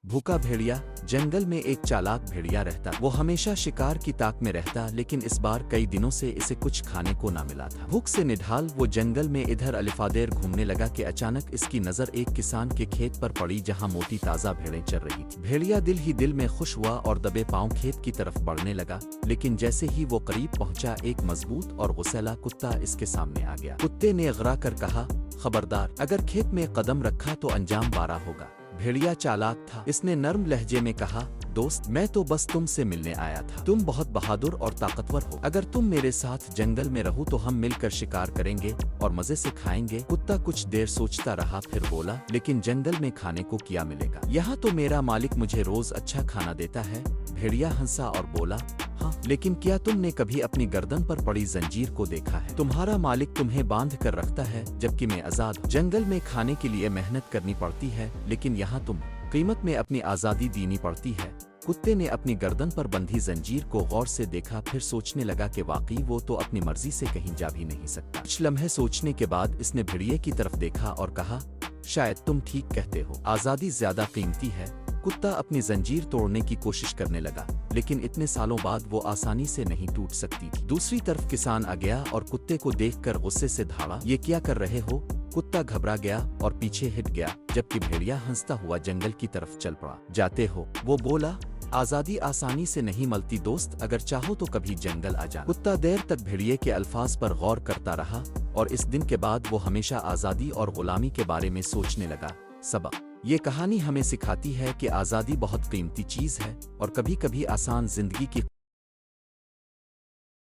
भूखा भेड़िया। जंगल में एक चालाक भेड़िया रहता। वो हमेशा शिकार की ताक में रहता, लेकिन इस बार कई दिनों से इसे कुछ खाने को ना मिला था। भूख से निढाल वो जंगल में इधर अलिफादेर घूमने लगा कि अचानक इसकी नजर एक किसान के खेत पर पड़ी, जहां मोटी ताजा भेड़ें चर रही थी। भेड़िया दिल ही दिल में खुश हुआ और दबे पांव खेत की तरफ बढ़ने लगा, लेकिन जैसे ही वो करीब पहुंचा, एक मजबूत और गुस्सैला कुत्ता इसके सामने आ गया। कुत्ते ने इगरा कर कहा, खबरदार, अगर खेत में कदम रखा तो अंजाम बारा होगा। भेड़िया चालाक था। इसने नर्म लहजे में कहा, दोस्त, मैं तो बस तुमसे मिलने आया था। तुम बहुत बहादुर और ताकतवर हो। अगर तुम मेरे साथ जंगल में रहो तो हम मिलकर शिकार करेंगे और मजे से खाएंगे। कुत्ता कुछ देर सोचता रहा, फिर बोला, लेकिन जंगल में खाने को क्या मिलेगा? यहाँ तो मेरा मालिक मुझे रोज अच्छा खाना देता है। भेड़िया हंसा और बोला, हाँ, लेकिन क्या तुमने कभी अपनी गर्दन पर पड़ी जंजीर को देखा है? तुम्हारा मालिक तुम्हें बांध कर रखता है, जबकि मैं आजाद हूँ। जंगल में खाने के लिए मेहनत करनी पड़ती है, लेकिन यहाँ तुम कीमत में अपनी आजादी देनी पड़ती है। कुत्ते ने अपनी गर्दन पर बंधी जंजीर को गौर से देखा, फिर सोचने लगा कि वाकई वो तो अपनी मर्जी से कहीं जा भी नहीं सकता। कुछ लम्हे सोचने के बाद इसने भेड़िए की तरफ देखा और कहा, शायद तुम ठीक कहते हो, आजादी ज्यादा कीमती है। कुत्ता अपनी जंजीर तोड़ने की कोशिश करने लगा, लेकिन इतने सालों बाद वो आसानी से नहीं टूट सकती थी। दूसरी तरफ किसान आ गया और कुत्ते को देखकर गुस्से से धाड़ा, ये क्या कर रहे हो? कुत्ता घबरा गया और पीछे हट गया, जबकि भेड़िया हंसता हुआ जंगल की तरफ चल पड़ा। जाते हो? वो बोला, आजादी आसानी से नहीं मिलती दोस्त, अगर चाहो तो कभी जंगल आ जा। कुत्ता देर तक भेड़िए के अल्फाज पर गौर करता रहा और इस दिन के बाद वो हमेशा आजादी और गुलामी के बारे में सोचने लगा। सबक, ये कहानी हमें सिखाती है कि आजादी बहुत कीमती चीज है और कभी कभी आसान जिंदगी की